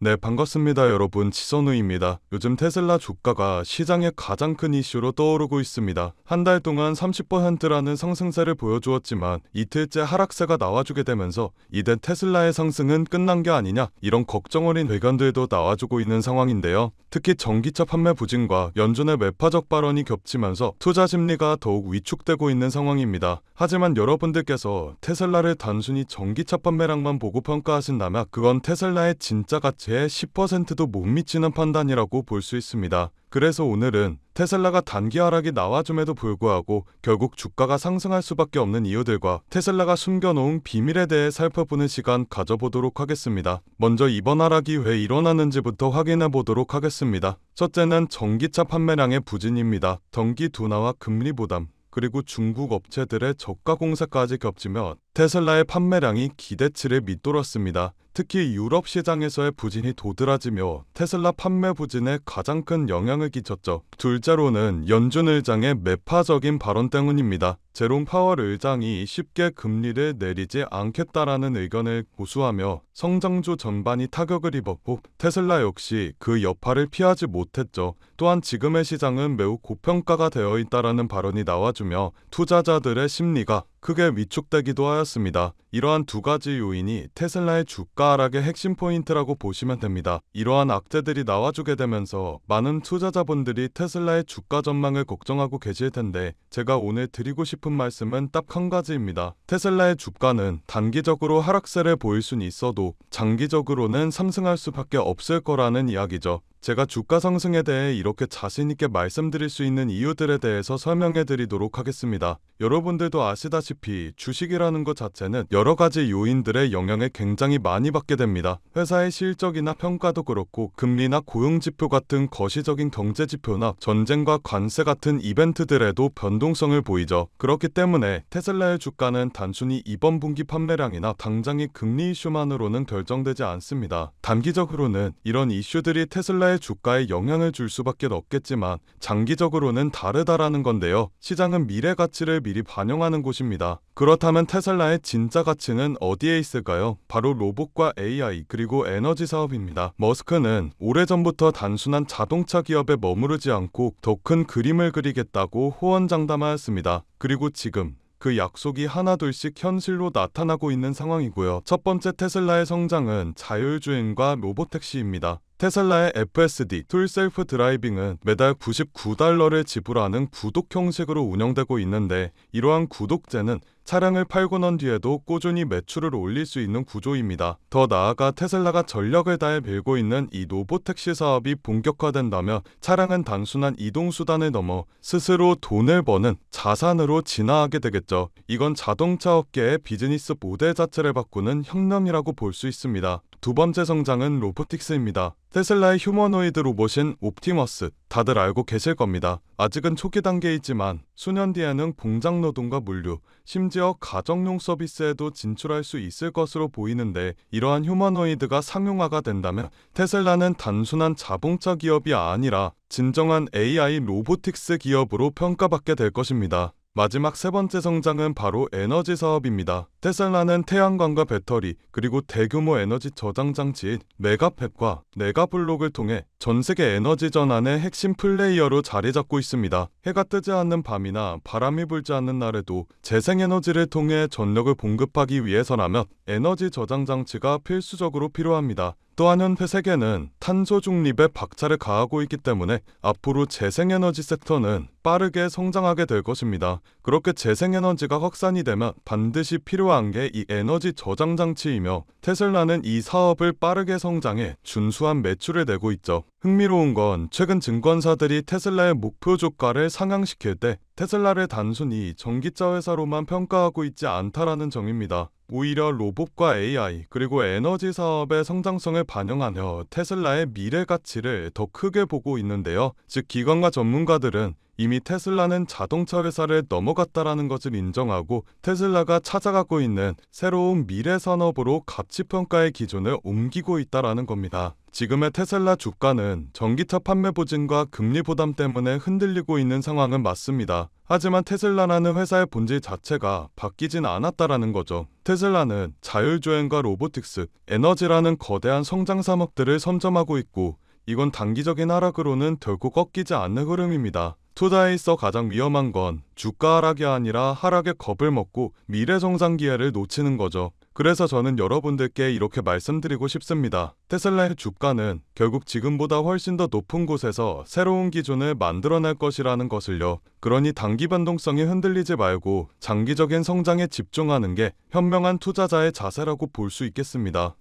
네, 반갑습니다. 여러분. 지선우입니다. 요즘 테슬라 주가가 시장의 가장 큰 이슈로 떠오르고 있습니다. 한 달 동안 30%라는 상승세를 보여주었지만 이틀째 하락세가 나와주게 되면서 이제 테슬라의 상승은 끝난 게 아니냐, 이런 걱정 어린 의견들도 나와주고 있는 상황인데요. 특히 전기차 판매 부진과 연준의 매파적 발언이 겹치면서 투자 심리가 더욱 위축되고 있는 상황입니다. 하지만 여러분들께서 테슬라를 단순히 전기차 판매량만 보고 평가하신다면 그건 테슬라의 진짜 가치에 10%도 못 미치는 판단이라고 볼 수 있습니다. 그래서 오늘은 테슬라가 단기 하락이 나와줌에도 불구하고 결국 주가가 상승할 수밖에 없는 이유들과 테슬라가 숨겨놓은 비밀에 대해 살펴보는 시간 가져보도록 하겠습니다. 먼저 이번 하락이 왜 일어나는지부터 확인해 보도록 하겠습니다. 첫째는 전기차 판매량의 부진입니다. 경기 둔화와 금리 부담, 그리고 중국 업체들의 저가 공세까지 겹치며 테슬라의 판매량이 기대치를 밑돌았습니다. 특히 유럽 시장에서의 부진이 도드라지며 테슬라 판매 부진에 가장 큰 영향을 끼쳤죠. 둘째로는 연준 의장의 매파적인 발언 때문입니다. 제롬 파월 의장이 쉽게 금리를 내리지 않겠다라는 의견을 고수하며 성장주 전반이 타격을 입었고 테슬라 역시 그 여파를 피하지 못했죠. 또한 지금의 시장은 매우 고평가가 되어 있다라는 발언이 나와주며 투자자들의 심리가 크게 위축되기도 하였습니다. 이러한 두 가지 요인이 테슬라의 주가 하락의 핵심 포인트라고 보시면 됩니다. 이러한 악재들이 나와주게 되면서 많은 투자자분들이 테슬라의 주가 전망을 걱정하고 계실 텐데 제가 오늘 드리고 싶은 말씀은 딱 한 가지입니다. 테슬라의 주가는 단기적으로 하락세를 보일 수는 있어도 장기적으로는 상승할 수밖에 없을 거라는 이야기죠. 제가 주가 상승에 대해 이렇게 자신있게 말씀드릴 수 있는 이유들에 대해서 설명해 드리도록 하겠습니다. 여러분들도 아시다시피 주식이라는 것 자체는 여러 가지 요인들의 영향을 굉장히 많이 받게 됩니다. 회사의 실적이나 평가도 그렇고 금리나 고용지표 같은 거시적인 경제지표나 전쟁과 관세 같은 이벤트들에도 변동성을 보이죠. 그렇기 때문에 테슬라의 주가는 단순히 이번 분기 판매량이나 당장의 금리 이슈만으로는 결정되지 않습니다. 단기적으로는 이런 이슈들이 테슬라의 주가에 영향을 줄 수밖에 없겠지만 장기적으로는 다르다라는 건데요. 시장은 미래 가치를 미리 반영하는 곳입니다. 그렇다면 테슬라의 진짜 가치는 어디에 있을까요? 바로 로봇과 AI 그리고 에너지 사업입니다. 머스크는 오래전부터 단순한 자동차 기업에 머무르지 않고 더 큰 그림을 그리겠다고 호언장담하였습니다. 그리고 지금 그 약속이 하나둘씩 현실로 나타나고 있는 상황이고요. 첫 번째 테슬라의 성장은 자율주행과 로보택시입니다. 테슬라의 FSD, 풀 셀프 드라이빙은 매달 $99를 지불하는 구독 형식으로 운영되고 있는데 이러한 구독제는 차량을 팔고 난 뒤에도 꾸준히 매출을 올릴 수 있는 구조입니다. 더 나아가 테슬라가 전력을 다해 밀고 있는 이 로보택시 사업이 본격화된다면 차량은 단순한 이동수단을 넘어 스스로 돈을 버는 자산으로 진화하게 되겠죠. 이건 자동차 업계의 비즈니스 모델 자체를 바꾸는 혁명이라고 볼 수 있습니다. 두 번째 성장은 로보틱스입니다. 테슬라의 휴머노이드 로봇인 옵티머스, 다들 알고 계실 겁니다. 아직은 초기 단계이지만 수년 뒤에는 공장 노동과 물류, 심지어 가정용 서비스에도 진출할 수 있을 것으로 보이는데 이러한 휴머노이드가 상용화가 된다면 테슬라는 단순한 자동차 기업이 아니라 진정한 AI 로보틱스 기업으로 평가받게 될 것입니다. 마지막 세 번째 성장은 바로 에너지 사업입니다. 테슬라는 태양광과 배터리, 그리고 대규모 에너지 저장 장치인 메가팹과 네가블록을 통해 전 세계 에너지 전환의 핵심 플레이어로 자리 잡고 있습니다. 해가 뜨지 않는 밤이나 바람이 불지 않는 날에도 재생에너지를 통해 전력을 공급하기 위해서라면 에너지 저장 장치가 필수적으로 필요합니다. 또한 현재 세계는 탄소 중립에 박차를 가하고 있기 때문에 앞으로 재생에너지 섹터는 빠르게 성장하게 될 것입니다. 그렇게 재생에너지가 확산이 되면 반드시 필요한 게 이 에너지 저장 장치이며 테슬라는 이 사업을 빠르게 성장해 준수한 매출을 내고 있죠. 흥미로운 건 최근 증권사들이 테슬라의 목표 주가를 상향시킬 때 테슬라를 단순히 전기차 회사로만 평가하고 있지 않다라는 점입니다. 오히려 로봇과 AI 그리고 에너지 사업의 성장성을 반영하며 테슬라의 미래 가치를 더 크게 보고 있는데요. 즉 기관과 전문가들은 이미 테슬라는 자동차 회사를 넘어갔다라는 것을 인정하고 테슬라가 찾아가고 있는 새로운 미래 산업으로 가치 평가의 기준을 옮기고 있다라는 겁니다. 지금의 테슬라 주가는 전기차 판매 부진과 금리 부담 때문에 흔들리고 있는 상황은 맞습니다. 하지만 테슬라라는 회사의 본질 자체가 바뀌진 않았다라는 거죠. 테슬라는 자율주행과 로보틱스, 에너지라는 거대한 성장 산업들을 선점하고 있고, 이건 단기적인 하락으로는 결코 꺾이지 않는 흐름입니다. 투자에 있어 가장 위험한 건 주가 하락이 아니라 하락의 겁을 먹고 미래 성장 기회를 놓치는 거죠. 그래서 저는 여러분들께 이렇게 말씀드리고 싶습니다. 테슬라의 주가는 결국 지금보다 훨씬 더 높은 곳에서 새로운 기준을 만들어낼 것이라는 것을요. 그러니 단기 변동성이 흔들리지 말고 장기적인 성장에 집중하는 게 현명한 투자자의 자세라고 볼 수 있겠습니다.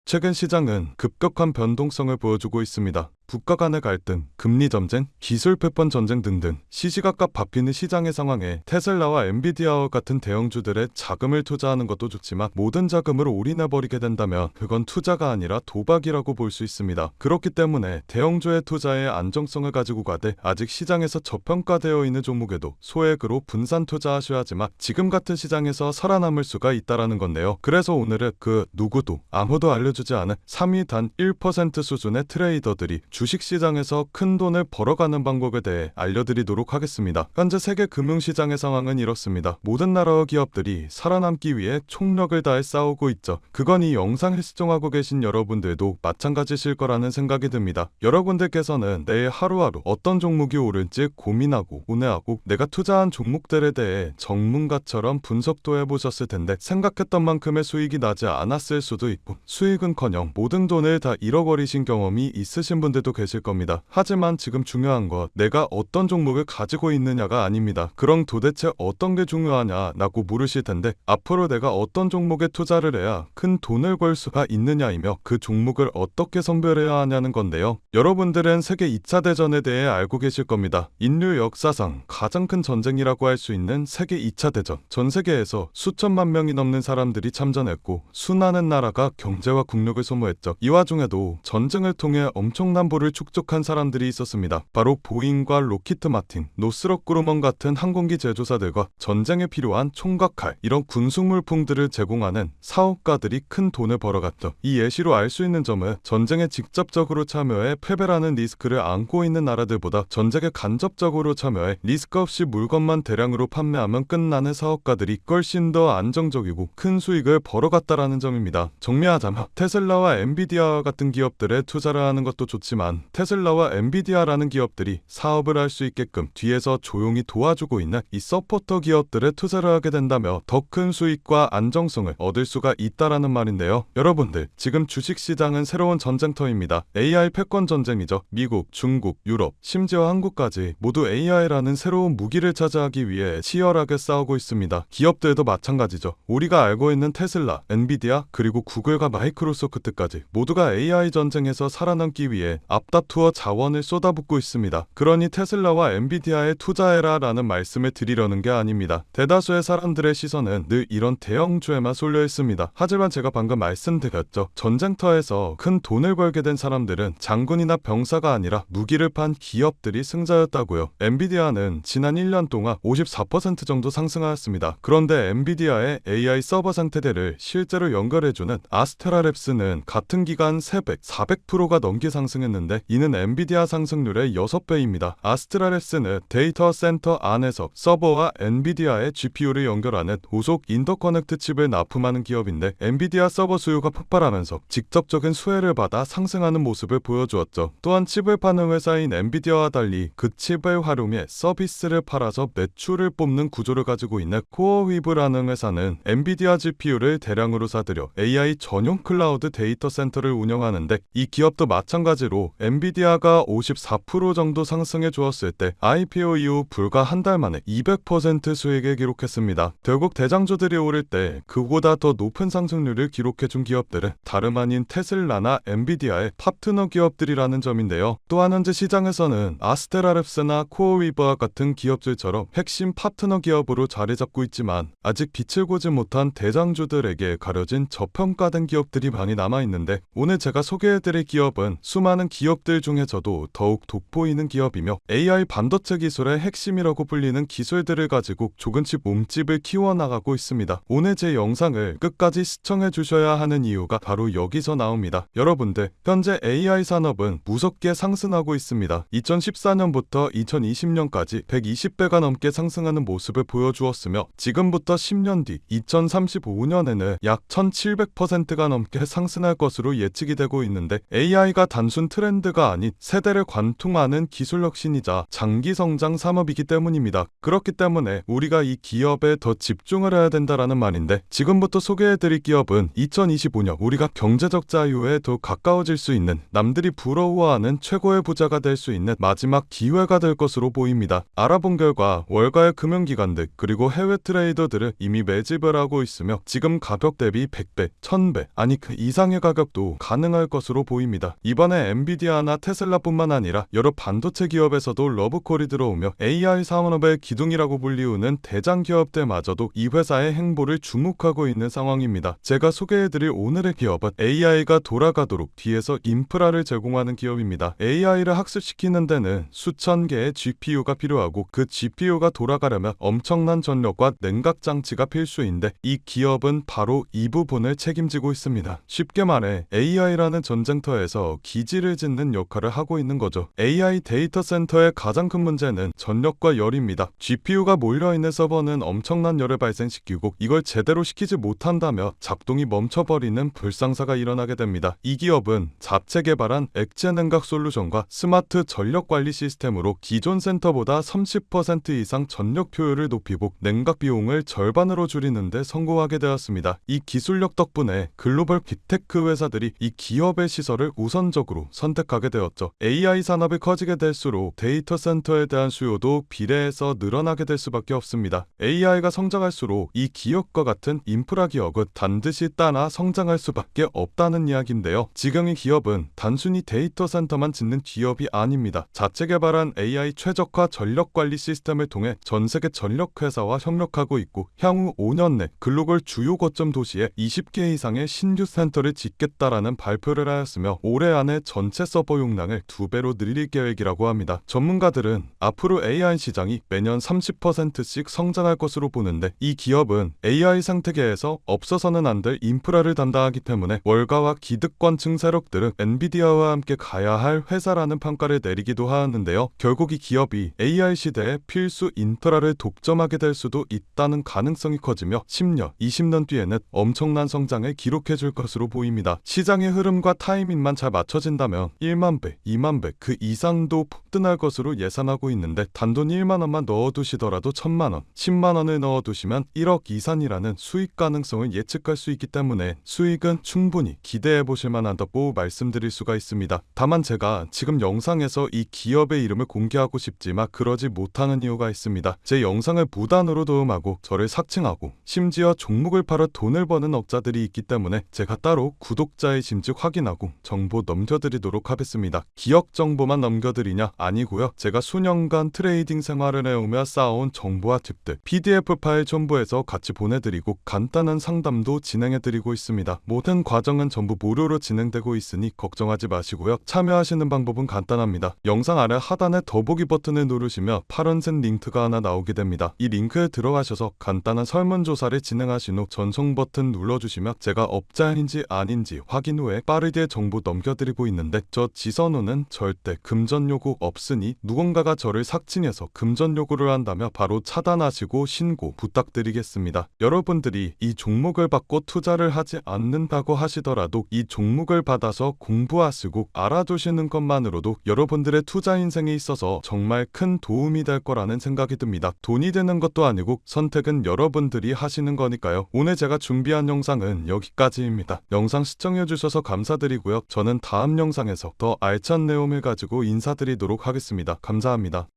최근 시장은 급격한 변동성을 보여주고 있습니다. 국가 간의 갈등, 금리 전쟁, 기술 패권 전쟁 등등 시시각각 바뀌는 시장의 상황에 테슬라와 엔비디아와 같은 대형주들의 자금을 투자하는 것도 좋지만 모든 자금을 올인해버리게 된다면 그건 투자가 아니라 도박이라고 볼 수 있습니다. 그렇기 때문에 대형주의 투자의 안정성을 가지고 가되 아직 시장에서 저평가되어 있는 종목에도 소액으로 분산 투자하셔야 하지만 지금 같은 시장에서 살아남을 수가 있다라는 건데요. 그래서 오늘은 그 누구도 아무도 알려주지 않은 3위 단 1% 수준의 트레이더들이 주식시장에서 큰 돈을 벌어가는 방법에 대해 알려드리도록 하겠습니다. 현재 세계 금융시장의 상황은 이렇습니다. 모든 나라와 기업들이 살아남기 위해 총력을 다해 싸우고 있죠. 그건 이 영상을 시청하고 계신 여러분들도 마찬가지실 거라는 생각이 듭니다. 여러분들께서는 내일 하루하루 어떤 종목이 오를지 고민하고 고뇌하고 내가 투자한 종목들에 대해 전문가처럼 분석도 해보셨을 텐데 생각했던 만큼의 수익이 나지 않았을 수도 있고 수익은커녕 모든 돈을 다 잃어버리신 경험이 있으신 분들도 계실 겁니다. 하지만 지금 중요한 건 내가 어떤 종목을 가지고 있느냐가 아닙니다. 그럼 도대체 어떤 게 중요하냐라고 물으실 텐데 앞으로 내가 어떤 종목에 투자를 해야 큰 돈을 벌 수가 있느냐이며 그 종목을 어떻게 선별해야 하냐는 건데요. 여러분들은 세계 2차 대전에 대해 알고 계실 겁니다. 인류 역사상 가장 큰 전쟁이라고 할 수 있는 세계 2차 대전. 전 세계에서 수천만 명이 넘는 사람들이 참전했고 수많은 나라가 경제와 국력을 소모했죠. 이 와중에도 전쟁을 통해 엄청난 부를 축적한 사람들이 있었습니다. 바로 보잉과 로키트 마틴, 노스럽 그루먼 같은 항공기 제조사들과 전쟁에 필요한 총과 칼, 이런 군수물품들을 제공하는 사업가들이 큰 돈을 벌어갔죠. 이 예시로 알 수 있는 점은 전쟁에 직접적으로 참여해 패배라는 리스크를 안고 있는 나라들보다 전쟁에 간접적으로 참여해 리스크 없이 물건만 대량으로 판매하면 끝나는 사업가들이 훨씬 더 안정적이고 큰 수익을 벌어갔다라는 점입니다. 정리하자면 테슬라와 엔비디아 같은 기업들에 투자를 하는 것도 좋지만 테슬라와 엔비디아라는 기업들이 사업을 할 수 있게끔 뒤에서 조용히 도와주고 있는 이 서포터 기업들에 투자를 하게 된다면 더 큰 수익과 안정성을 얻을 수가 있다라는 말인데요. 여러분들 지금 주식시장은 새로운 전쟁터입니다. AI 패권 전쟁이죠. 미국, 중국, 유럽, 심지어 한국까지 모두 AI라는 새로운 무기를 차지하기 위해 치열하게 싸우고 있습니다. 기업들도 마찬가지죠. 우리가 알고 있는 테슬라, 엔비디아, 그리고 구글과 마이크로소프트까지 모두가 AI 전쟁에서 살아남기 위해 앞다투어 자원을 쏟아붓고 있습니다. 그러니 테슬라와 엔비디아에 투자해라 라는 말씀을 드리려는 게 아닙니다. 대다수의 사람들의 시선은 늘 이런 대형주에만 쏠려 있습니다. 하지만 제가 방금 말씀드렸죠. 전쟁터에서 큰 돈을 벌게 된 사람들은 장군이나 병사가 아니라 무기를 판 기업들이 승자였다고요. 엔비디아는 지난 1년 동안 54% 정도 상승하였습니다. 그런데 엔비디아의 AI 서버 상태들을 실제로 연결해주는 아스테라랩스는 같은 기간 300, 400%가 넘게 상승했는데 이는 엔비디아 상승률의 6배입니다. 아스테라랩스는 데이터 센터 안에서 서버와 엔비디아의 GPU를 연결하는 고속 인터커넥트 칩을 납품하는 기업인데 엔비디아 서버 수요가 폭발하면서 직접적인 수혜를 받아 상승하는 모습을 보여주었죠. 또한 칩을 파는 회사인 엔비디아와 달리 그 칩을 활용해 서비스를 팔아서 매출을 뽑는 구조를 가지고 있는 코어위브라는 회사는 엔비디아 GPU를 대량으로 사들여 AI 전용 클라우드 데이터 센터를 운영하는데 이 기업도 마찬가지로 엔비디아가 54% 정도 상승해 주었을 때 IPO 이후 불과 한 달 만에 200% 수익을 기록했습니다. 결국 대장주들이 오를 때 그보다 더 높은 상승률을 기록해준 기업들은 다름 아닌 테슬라나 엔비디아의 파트너 기업들이라는 점인데요. 또한 현재 시장에서는 아스테라랩스나 코어위버와 같은 기업들처럼 핵심 파트너 기업으로 자리 잡고 있지만 아직 빛을 보지 못한 대장주들에게 가려진 저평가된 기업들이 많이 남아있는데 오늘 제가 소개해드릴 기업은 수많은 기업 기업들 중에서도 더욱 돋보이는 기업이며 AI 반도체 기술의 핵심이라고 불리는 기술들을 가지고 조금씩 몸집을 키워나가고 있습니다. 오늘 제 영상을 끝까지 시청해 주셔야 하는 이유가 바로 여기서 나옵니다. 여러분들, 현재 AI 산업은 무섭게 상승하고 있습니다. 2014년부터 2020년까지 120배가 넘게 상승하는 모습을 보여주었으며 지금부터 10년 뒤 2035년에는 약 1700%가 넘게 상승할 것으로 예측이 되고 있는데, AI가 단순 트렌드가 아닌 세대를 관통하는 기술 혁신이자 장기 성장 산업이기 때문입니다. 그렇기 때문에 우리가 이 기업에 더 집중을 해야 된다라는 말인데, 지금부터 소개해드릴 기업은 2025년 우리가 경제적 자유에 더 가까워질 수 있는, 남들이 부러워하는 최고의 부자가 될 수 있는 마지막 기회가 될 것으로 보입니다. 알아본 결과 월가의 금융기관들 그리고 해외 트레이더들은 이미 매집을 하고 있으며 지금 가격 대비 100배, 1000배 아니 그 이상의 가격도 가능할 것으로 보입니다. 이번에 엔비디아나 테슬라뿐만 아니라 여러 반도체 기업에서도 러브콜이 들어오며 AI 산업의 기둥이라고 불리우는 대장 기업들마저도 이 회사의 행보를 주목하고 있는 상황입니다. 제가 소개해드릴 오늘의 기업은 AI가 돌아가도록 뒤에서 인프라를 제공하는 기업입니다. AI를 학습시키는 데는 수천 개의 GPU가 필요하고 그 GPU가 돌아가려면 엄청난 전력과 냉각 장치가 필수인데 이 기업은 바로 이 부분을 책임지고 있습니다. 쉽게 말해 AI라는 전쟁터에서 기지를 짓는 역할을 하고 있는 거죠. AI 데이터 센터의 가장 큰 문제는 전력과 열입니다. GPU가 몰려있는 서버는 엄청난 열을 발생시키고 이걸 제대로 시키지 못한다면 작동이 멈춰버리는 불상사가 일어나게 됩니다. 이 기업은 자체 개발한 액체 냉각 솔루션과 스마트 전력 관리 시스템으로 기존 센터보다 30% 이상 전력 효율을 높이고 냉각 비용을 절반으로 줄이는 데 성공하게 되었습니다. 이 기술력 덕분에 글로벌 빅테크 회사들이 이 기업의 시설을 우선적으로 선택하게 되었죠. AI 산업이 커지게 될수록 데이터 센터에 대한 수요도 비례해서 늘어나게 될 수밖에 없습니다. AI가 성장할수록 이 기업과 같은 인프라 기업은 반드시 따라 성장할 수밖에 없다는 이야기인데요. 지금 이 기업은 단순히 데이터 센터만 짓는 기업이 아닙니다. 자체 개발한 AI 최적화 전력 관리 시스템을 통해 전 세계 전력 회사와 협력하고 있고 향후 5년 내 글로벌 주요 거점 도시에 20개 이상의 신규 센터를 짓겠다라는 발표를 하였으며 올해 안에 전체 서버 용량을 2배로 늘릴 계획이라고 합니다. 전문가들은 앞으로 AI 시장이 매년 30%씩 성장할 것으로 보는데 이 기업은 AI 생태계에서 없어서는 안 될 인프라를 담당하기 때문에 월가와 기득권층 세력들은 엔비디아와 함께 가야 할 회사라는 평가를 내리기도 하는데요. 결국 이 기업이 AI 시대에 필수 인프라를 독점하게 될 수도 있다는 가능성이 커지며 10년, 20년 뒤에는 엄청난 성장을 기록해 줄 것으로 보입니다. 시장의 흐름과 타이밍만 잘 맞춰진다면 1만 배, 2만 배 그 이상도 폭등할 것으로 예상하고 있는데 단돈 1만 원만 넣어두시더라도 1000만 원, 10만 원을 넣어두시면 1억 이상이라는 수익 가능성을 예측할 수 있기 때문에 수익은 충분히 기대해 보실 만하다고 말씀드릴 수가 있습니다. 다만 제가 지금 영상에서 이 기업의 이름을 공개하고 싶지만 그러지 못하는 이유가 있습니다. 제 영상을 무단으로 도움하고 저를 삭칭하고 심지어 종목을 팔아 돈을 버는 업자들이 있기 때문에 제가 따로 구독자의 심증 확인하고 정보 넘겨드리도록 하겠습니다. 기업 정보만 넘겨드리냐? 아니고요. 제가 수년간 트레이딩 생활을 해오며 쌓아온 정보와 팁들 PDF 파일 첨부해서 같이 보내드리고 간단한 상담도 진행해드리고 있습니다. 모든 과정은 전부 무료로 진행되고 있으니 걱정하지 마시고요. 참여하시는 방법은 간단합니다. 영상 아래 하단에 더보기 버튼을 누르시면 파란색 링크가 하나 나오게 됩니다. 이 링크에 들어가셔서 간단한 설문조사를 진행하신 후 전송 버튼 눌러주시면 제가 업자인지 아닌지 확인 후에 빠르게 정보 넘겨드리고 있는데 저 지선우는 절대 금전 요구 없으니 누군가가 저를 삭칭해서 금전 요구를 한다면 바로 차단하시고 신고 부탁드리겠습니다. 여러분들이 이 종목을 받고 투자를 하지 않는다고 하시더라도 이 종목을 받아서 공부하시고 알아두시는 것만으로도 여러분들의 투자 인생에 있어서 정말 큰 도움이 될 거라는 생각이 듭니다. 돈이 되는 것도 아니고 선택은 여러분들이 하시는 거니까요. 오늘 제가 준비한 영상은 여기까지입니다. 영상 시청해주셔서 감사드리고요. 저는 다음 영상에서 더 알찬 내용을 가지고 인사드리도록 하겠습니다. 감사합니다.